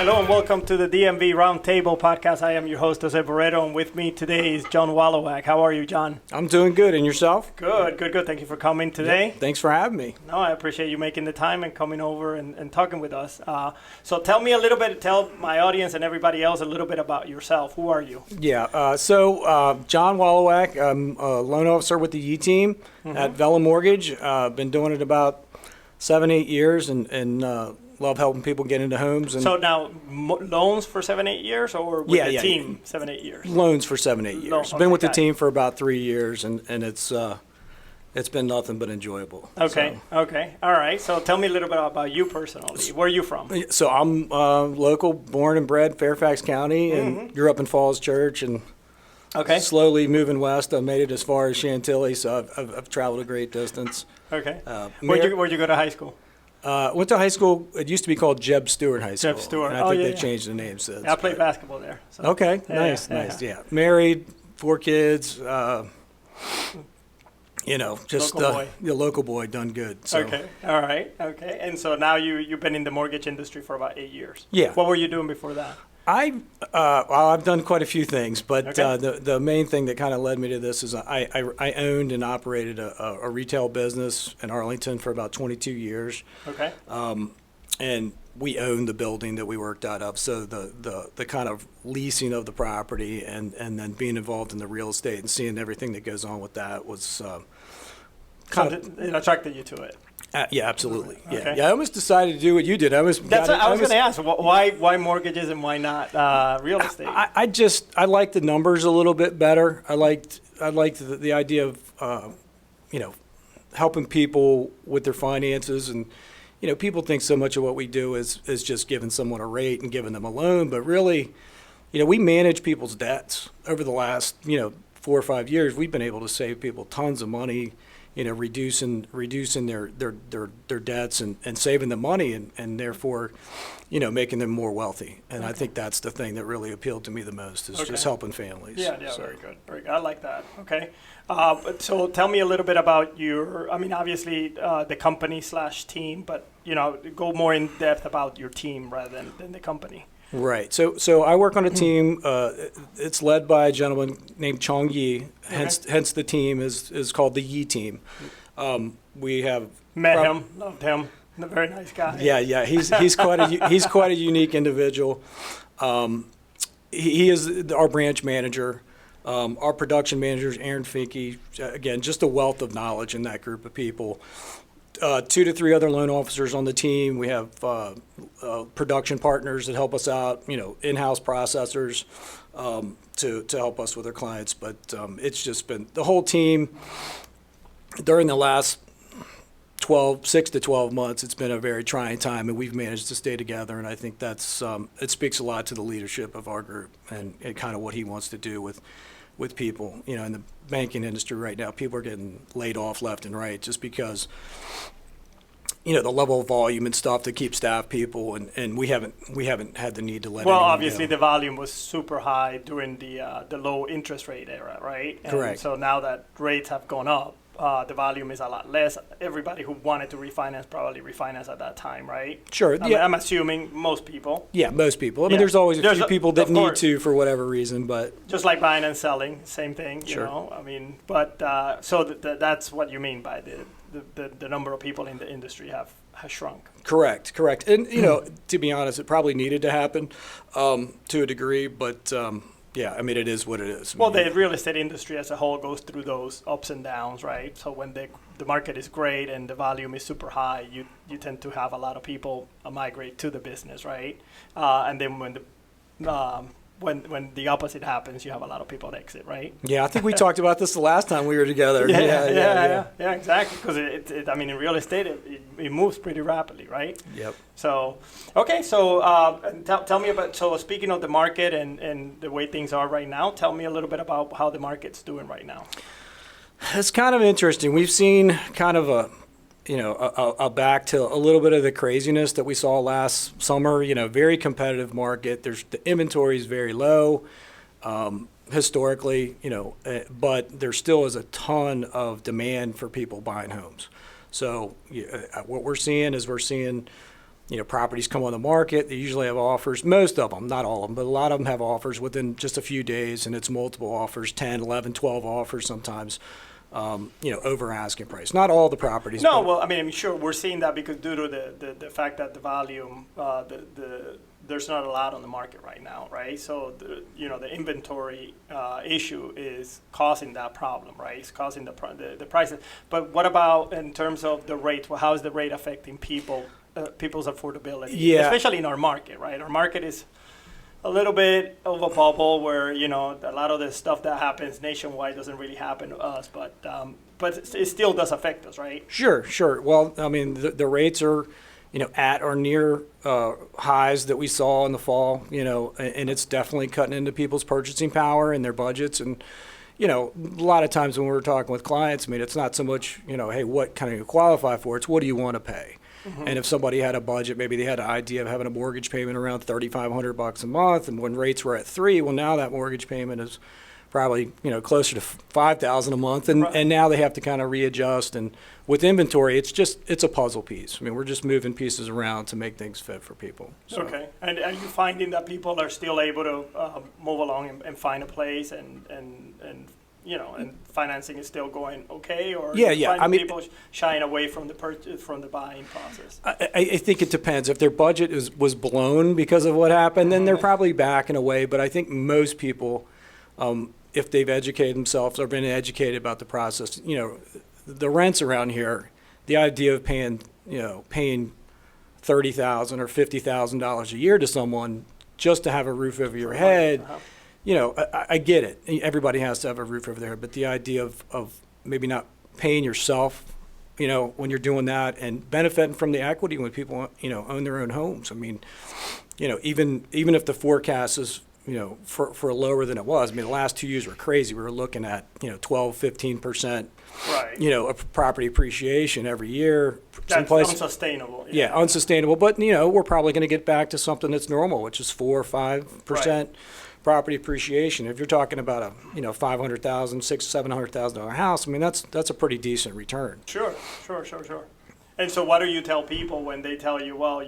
Hello and welcome to the DMV Roundtable podcast. I am your host, Jose Barreto, and with me today is John Walowac. How are you, John? I'm doing good. And yourself? Good. Thank you for coming today. Yeah, thanks for having me. No, I appreciate you making the time and coming over and talking with us. So tell me a little bit, tell my audience and everybody else a little bit about yourself. Who are you? Yeah, so John Walowac. I'm a loan officer with the Ye team at Vela Mortgage. Been doing it about 7-8 years and love helping people get into homes. And so now loans for 7-8 years or with the team 7-8 years? Loans for 7-8 years. Okay, been with the team for about 3 years and it's been nothing but enjoyable. Okay. All right. So tell me a little bit about you personally. Where are you from? So I'm local, born and bred Fairfax County, and grew up in Falls Church, and slowly moving west. I made it as far as Chantilly, so I've traveled a great distance. Okay. Where'd you go to high school? Went to high school. It used to be called Jeb Stuart High School. Jeb Stuart. And I think they changed the name since. Yeah, I played basketball there. So. Okay. Nice. Yeah. Married, 4 kids. Just local boy, done good. So. Okay. All right. Okay. And so now you've been in the mortgage industry for about 8 years. Yeah. What were you doing before that? I've done quite a few things, but the main thing that kind of led me to this is I owned and operated a retail business in Arlington for about 22 years. Okay. And we owned the building that we worked out of, so the kind of leasing of the property and then being involved in the real estate and seeing everything that goes on with that was it attracted you to it. Yeah, absolutely. Okay. Yeah. I almost decided to do what you did. I was going to ask. Why mortgages and why not real estate? I liked the numbers a little bit better. I liked the idea of helping people with their finances, and people think so much of what we do is just giving someone a rate and giving them a loan, but really, we manage people's debts. Over the last 4 or 5 years, we've been able to save people tons of money. Reducing their debts and saving the money and therefore, making them more wealthy. And I think that's the thing that really appealed to me the most is just helping families. Yeah, so. Very good. I like that. Okay. So tell me a little bit about obviously the company / team, but, go more in depth about your team rather than the company. Right. So I work on a team. It's led by a gentleman named Chong Yi. Hence the team is called the Ye team. We have met him, loved him. A very nice guy. Yeah. He's quite a unique individual. He is our branch manager. Our production manager is Aaron Finke. Again, just a wealth of knowledge in that group of people. 2 to 3 other loan officers on the team. We have production partners that help us out, in-house processors to help us with our clients. But it's just been the whole team during the last 6 to 12 months. It's been a very trying time, and we've managed to stay together. And I think that's it speaks a lot to the leadership of our group and kind of what he wants to do with people. In the banking industry right now, people are getting laid off left and right just because, the level of volume and stuff to keep staff people, and we haven't had the need to let. Well, obviously the volume was super high during the low interest rate era, right? And correct. So now that rates have gone up, the volume is a lot less. Everybody who wanted to refinance probably refinanced at that time, right? Sure. I'm assuming most people. Yeah, most people. I mean, there's always a few people that need to for whatever reason, but just like buying and selling, same thing. Sure. But so that's what you mean by the number of people in the industry has shrunk. Correct. And to be honest, it probably needed to happen to a degree, but. Yeah, it is what it is. Well, the real estate industry as a whole goes through those ups and downs, right? So when the market is great and the volume is super high, you tend to have a lot of people migrate to the business, right? And then when the opposite happens, you have a lot of people that exit, right? Yeah, I think we talked about this the last time we were together. Yeah, exactly. Because in real estate, it moves pretty rapidly, right? Yep. So, okay. So, tell me about. So, speaking of the market and the way things are right now, tell me a little bit about how the market's doing right now. It's kind of interesting. We've seen kind of a back to a little bit of the craziness that we saw last summer. Very competitive market. The inventory is very low historically, but there still is a ton of demand for people buying homes. So what we're seeing properties come on the market. They usually have offers, most of them, not all of them, but a lot of them have offers within just a few days, and it's multiple offers, 10, 11, 12 offers sometimes, over asking price. Not all the properties. No, but well, I mean, I'm sure we're seeing that because due to the fact that the volume, there's not a lot on the market right now, right? So, the inventory issue is causing that problem, right? It's causing the prices. But what about in terms of the rate? Well, how is the rate affecting people's affordability? Yeah. Especially in our market, right? Our market is a little bit of a bubble where, a lot of the stuff that happens nationwide doesn't really happen to us, but it still does affect us, right? Sure. Well, I mean, the rates are, at or near highs that we saw in the fall, and it's definitely cutting into people's purchasing power and their budgets. And, a lot of times when we're talking with clients, I mean, it's not so much, hey, what kind of you qualify for? It's what do you want to pay? Mm-hmm. And if somebody had a budget, maybe they had an idea of having a mortgage payment around $3,500 a month, and when rates were at 3, well, now that mortgage payment is probably closer to $5,000 a month, and Right. and now they have to kind of readjust. And with inventory, it's a puzzle piece. I mean, we're just moving pieces around to make things fit for people. So. Okay, and are you finding that people are still able to move along and find a place and financing is still going okay, or Yeah, you yeah. find I mean, people shying away from the buying process? I think it depends. If their budget was blown because of what happened, then they're probably backing away. But I think most people, if they've educated themselves or been educated about the process, the rents around here, the idea of paying $30,000 or $50,000 a year to someone just to have a roof over your head. I get it. Everybody has to have a roof over their head, but the idea of maybe not paying yourself, when you're doing that and benefiting from the equity when people, own their own homes. I mean, even if the forecast is, for lower than it was. I mean, the last 2 years were crazy. We were looking at, 12, 15%, Right. Of property appreciation every year. That's unsustainable. Yeah, unsustainable. But, we're probably going to get back to something that's normal, which is 4 or 5% property appreciation. If you're talking about a, $500,000, $700,000 house, I mean, that's a pretty decent return. Sure. And so what do you tell people when they tell you, well,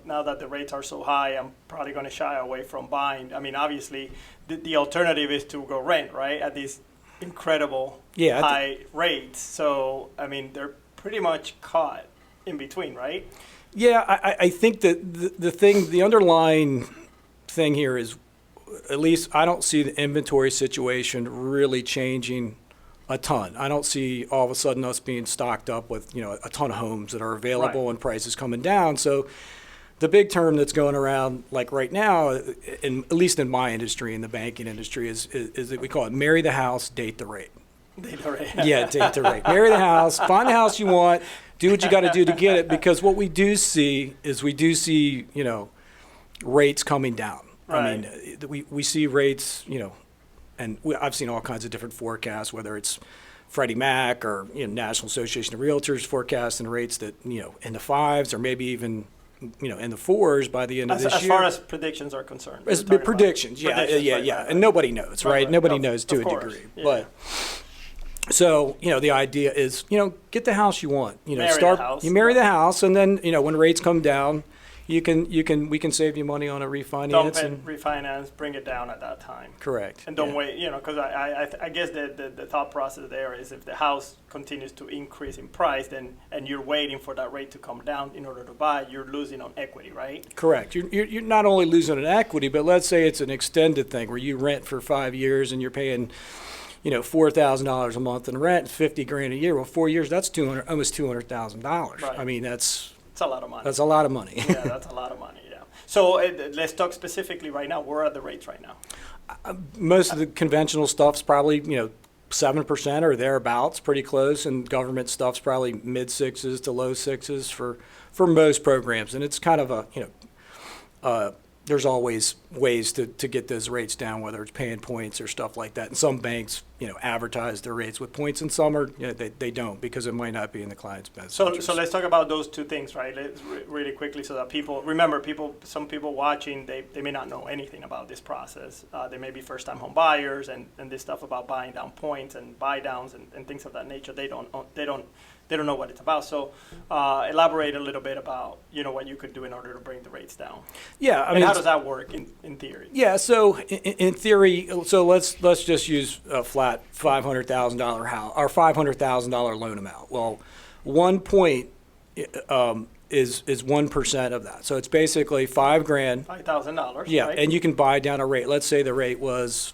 now that the rates are so high, I'm probably going to shy away from buying? I mean, obviously, the alternative is to go rent, right, at these incredible high rates. So, I mean, they're pretty much caught in between, right? Yeah, I think that the underlying thing here is, at least I don't see the inventory situation really changing a ton. I don't see all of a sudden us being stocked up with, a ton of homes that are available Right. and prices coming down. So the big term that's going around like right now, at least in my industry, in the banking industry, is that we call it marry the house, date the rate. Date the rate. Yeah, date the rate. Marry the house, find the house you want, do what you got to do to get it, because what we do see is rates coming down. Right. I mean, we see rates, and I've seen all kinds of different forecasts, whether it's Freddie Mac or National Association of Realtors forecasting rates that in the 5s or maybe even in the 4s by the end of this year. As far as predictions are concerned. As We're talking predictions, about yeah, and nobody knows, right? Nobody knows to a course, degree, yeah. but. So, the idea is, get the house you want. Marry the house. You marry the house, and then, when rates come down, we can save you money on a refinance. Don't refinance, bring it down at that time. Correct. And don't wait, because I guess the thought process there is if the house continues to increase in price, and you're waiting for that rate to come down in order to buy, you're losing on equity, right? Correct. You're not only losing on equity, but let's say it's an extended thing where you rent for 5 years and you're paying $4,000 a month in rent, $50,000 a year. Well, 4 years, that's almost $200,000. Right. I mean, that's a lot of money. That's a lot of money. Yeah, that's a lot of money. Yeah. So let's talk specifically right now. Where are the rates right now? Most of the conventional stuff's probably 7% or thereabouts, pretty close, and government stuff's probably mid 6s to low 6s for most programs. And it's kind of a there's always ways to get those rates down, whether it's paying points or stuff like that. And some banks, advertise their rates with points, and some are, they don't, because it might not be in the client's best interest. So let's talk about those two things, right? Let's really quickly, so that some people watching, they may not know anything about this process. They may be first-time home buyers, and this stuff about buying down points and buy downs and things of that nature. They don't know what it's about. So elaborate a little bit about what you could do in order to bring the rates down. Yeah, I mean, how does that work in theory? Yeah, so in theory, so let's just use a flat $500,000 house or $500,000 loan amount. Well, 1 point is 1% of that. So it's basically $5,000. $5,000. Yeah, right? and you can buy down a rate. Let's say the rate was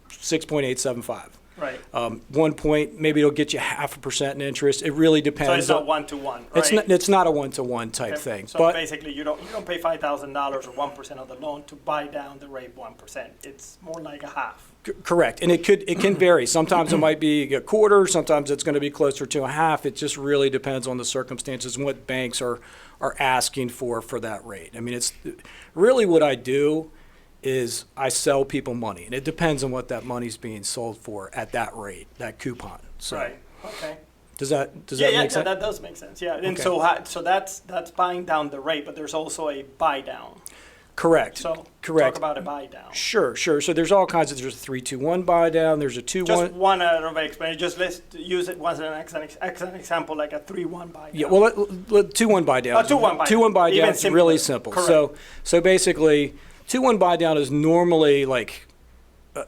6.875. Right. 1 point, maybe it'll get you 0.5% in interest. It really depends. So it's not one-to-one, right? It's not a one-to-one type thing. So but basically, you don't pay $5,000 or 1% of the loan to buy down the rate 1%. It's more like a half. Correct, and it can vary. Sometimes it might be a quarter. Sometimes it's going to be closer to a half. It just really depends on the circumstances and what banks are asking for that rate. I mean, it's really what I do is I sell people money, and it depends on what that money's being sold for at that rate, that coupon. So, right. Okay. Does that make sense? Yeah, that does make sense. Yeah, and Okay. so that's buying down the rate, but there's also a buy down. Correct. So Correct. talk about a buy down. Sure. So there's all kinds of. There's a 3-2-1 buy down. There's a 2-1. Just one out of explanation. Just let's use it as an example, like a 3-1 buy down. Yeah. Well, 2-1 buy down. 2-1 buy down. 2-1 buy Even down is simpler. really simple. Correct. So basically, 2-1 buy down is normally like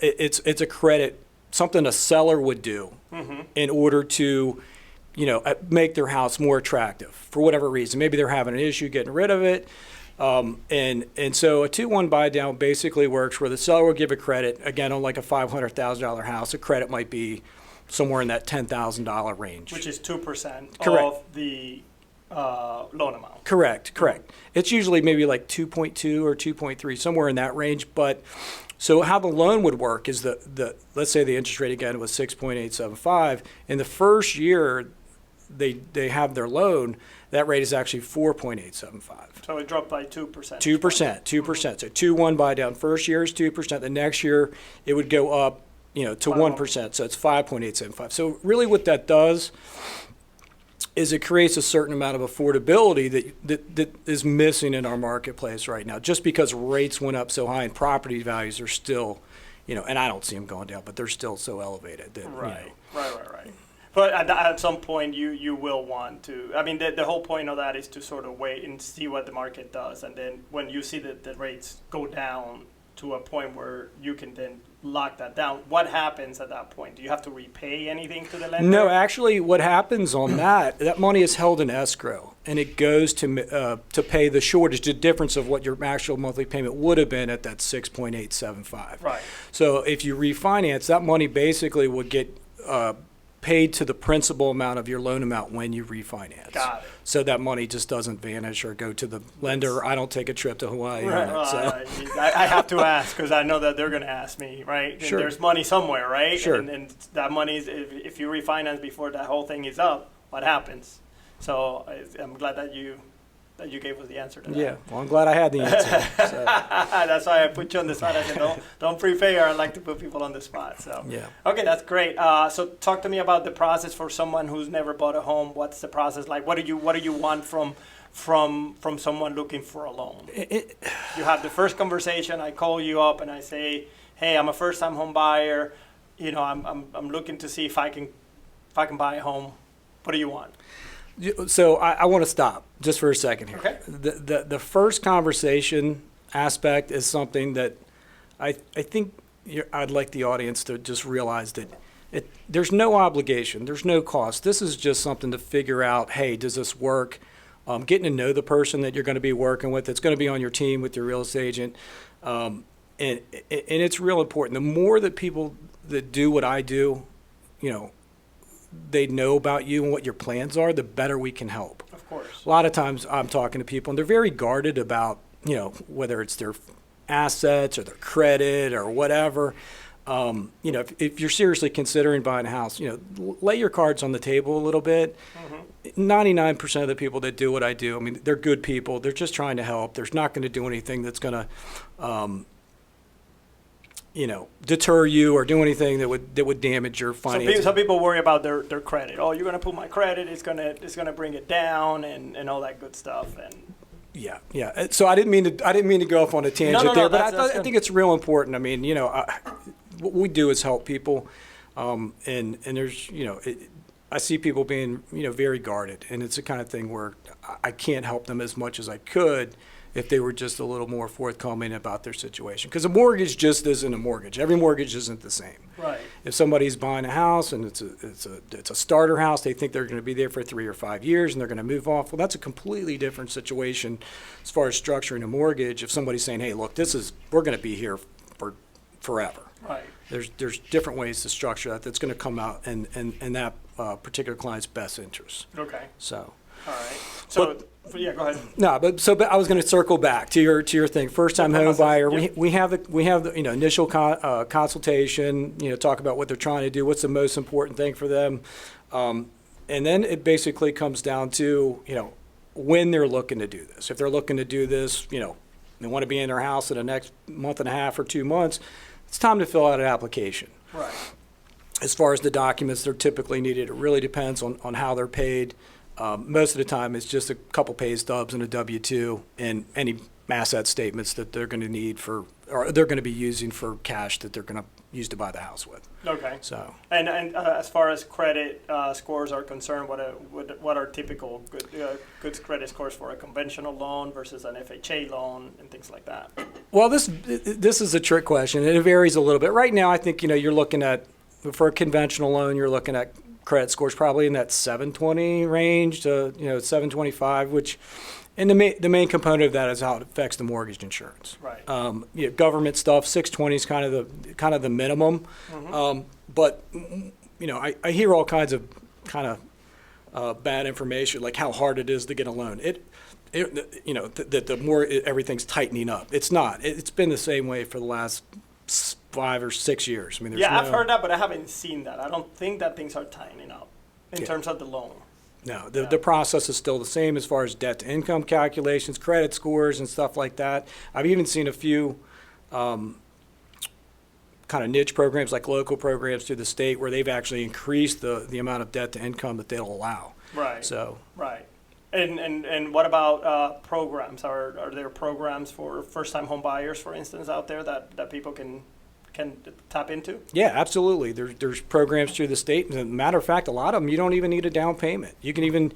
it's a credit, something a seller would do in order to make their house more attractive for whatever reason. Maybe they're having an issue getting rid of it. And so a 2-1 buy down basically works where the seller will give a credit, again, on like a $500,000 house. A credit might be somewhere in that $10,000 range. Which is 2% Correct. of the loan amount. Correct. It's usually maybe like 2.2 or 2.3, somewhere in that range. But so how the loan would work is let's say the interest rate again was 6.875. In the first year they have their loan, that rate is actually 4.875. So it dropped by 2%. 2%. So 2-1 buy down. First year is 2%. The next year it would go up, to 1%. So it's 5.875. So really what that does is it creates a certain amount of affordability that is missing in our marketplace right now, just because rates went up so high and property values are still, and I don't see them going down, but they're still so elevated that, Right. But at some point, you will want to. I mean, the whole point of that is to sort of wait and see what the market does, and then when you see that the rates go down to a point where you can then lock that down, what happens at that point? Do you have to repay anything to the lender? No, actually, what happens on that money is held in escrow, and it goes to pay the shortage, the difference of what your actual monthly payment would have been at that 6.875. Right. So if you refinance, that money basically would get paid to the principal amount of your loan amount when you refinance. Got it. So that money just doesn't vanish or go to the lender. I don't take a trip to Hawaii on it. So. I have to ask because I know that they're going to ask me, right? And Sure. there's money somewhere, right? Sure. And that money is, if you refinance before that whole thing is up, what happens? So I'm glad that you gave us the answer to that. Yeah, well, I'm glad I had the answer. So. That's why I put you on the spot. I said, don't prepare. I like to put people on the spot. So Yeah. Okay, that's great. So talk to me about the process for someone who's never bought a home. What's the process like? What do you want from someone looking for a loan? You have the first conversation. I call you up and I say, hey, I'm a first-time home buyer. I'm looking to see if I can buy a home. What do you want? So I want to stop just for a second here. Okay. The first conversation aspect is something that I think I'd like the audience to just realize that there's no obligation, there's no cost. This is just something to figure out, hey, does this work? Getting to know the person that you're going to be working with, that's going to be on your team with your real estate agent. And it's real important. The more that people that do what I do, they know about you and what your plans are, the better we can help. Of course. A lot of times I'm talking to people and they're very guarded about, whether it's their assets or their credit or whatever. If you're seriously considering buying a house, lay your cards on the table a little bit. 99% of the people that do what I do, I mean, they're good people. They're just trying to help. There's not going to do anything that's going to, deter you or do anything that would damage your finances. Some people worry about their credit. Oh, you're gonna pull my credit. It's gonna bring it down and all that good stuff. And yeah. So I didn't mean to go off on a tangent there, but I think it's real important. I mean, what we do is help people, and there's I see people being very guarded, and it's the kind of thing where I can't help them as much as I could if they were just a little more forthcoming about their situation. Because a mortgage just isn't a mortgage. Every mortgage isn't the same. Right. If somebody's buying a house and it's a starter house, they think they're going to be there for 3 or 5 years and they're going to move off. Well, that's a completely different situation as far as structuring a mortgage. If somebody's saying, hey, look, we're going to be here for forever. Right. There's different ways to structure that's going to come out in that particular client's best interest. Okay. So. All right. So. Yeah, go ahead. No, but I was going to circle back to your thing. First-time home buyer. Yep. We have the initial consultation. Talk about what they're trying to do. What's the most important thing for them, and then it basically comes down to when they're looking to do this. If they're looking to do this, they want to be in their house in the next month and a half or 2 months. It's time to fill out an application. Right. As far as the documents, they're typically needed. It really depends on how they're paid. Most of the time, it's just a couple pay stubs and a W-2 and any asset statements that they're going to need or they're going to be using for cash that they're going to use to buy the house with. Okay. So. And as far as credit scores are concerned, what are typical good credit scores for a conventional loan versus an FHA loan and things like that? Well, this is a trick question. It varies a little bit. Right now, I think you're looking at, for a conventional loan, you're looking at credit scores probably in that 720 range to 725, which, and the main component of that is how it affects the mortgage insurance. Right. Government stuff, 620 is kind of the minimum. Mm-hmm. But I hear all kinds of bad information, like how hard it is to get a loan. That the more everything's tightening up. It's not. It's been the same way for the last 5 or 6 years. I mean, I've heard that, but I haven't seen that. I don't think that things are tightening up in terms of the loan. No, the process is still the same as far as debt to income calculations, credit scores, and stuff like that. I've even seen a few kind of niche programs, like local programs through the state, where they've actually increased the amount of debt to income that they'll allow. Right. So. Right. And what about programs? Are there programs for first-time home buyers, for instance, out there that people can tap into? Yeah, absolutely. There's programs through the state. As a matter of fact, a lot of them, you don't even need a down payment. You don't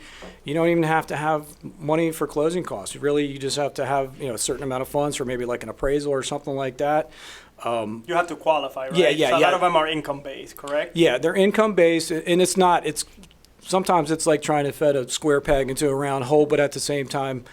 even have to have money for closing costs. You just have to have a certain amount of funds for maybe like an appraisal or something like that. You have to qualify, right? Yeah. So a lot of them are income-based, correct? Yeah, they're income-based, and sometimes it's like trying to fit a square peg into a round hole, but at the same time,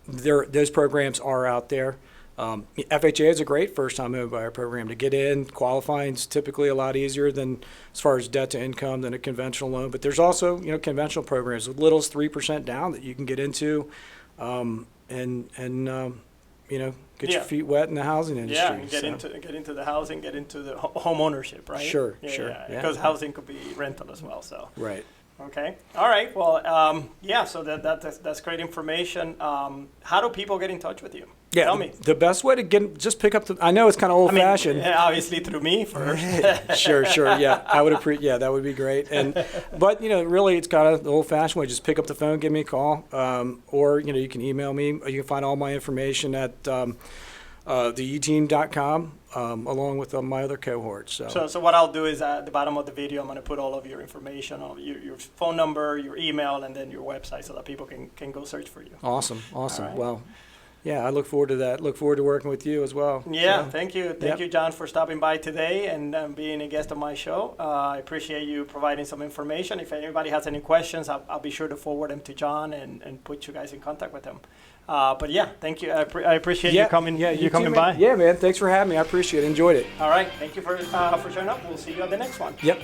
those programs are out there. FHA is a great first-time home buyer program to get in. Qualifying is typically a lot easier than as far as debt to income than a conventional loan. But there's also conventional programs with little as 3% down that you can get into, and get your feet wet in the housing industry. Yeah, and get into the housing, get into the home ownership, right? Sure. Because housing could be rental as well. So. Right. Okay. All right. Well, so that's great information. How do people get in touch with you? Yeah. Tell me. The best way to just pick up I know it's kind of old-fashioned. Obviously through me first. Sure. Yeah, I would that would be great. But really, it's kind of the old-fashioned way. Just pick up the phone, give me a call, or you can email me. You can find all my information at theeteam.com, along with my other cohorts. So what I'll do is at the bottom of the video, I'm going to put all of your information, your phone number, your email, and then your website, so that people can go search for you. Awesome. Right. Well, yeah, I look forward to that. Look forward to working with you as well. Yeah, so, thank you. Thank you, John, for stopping by today and being a guest on my show. I appreciate you providing some information. If anybody has any questions, I'll be sure to forward them to John and put you guys in contact with him. But yeah, thank you. I appreciate you coming. Yeah, you coming by. Yeah, man. Thanks for having me. I appreciate it. Enjoyed it. All right. Thank you for showing up. We'll see you on the next one. Yep.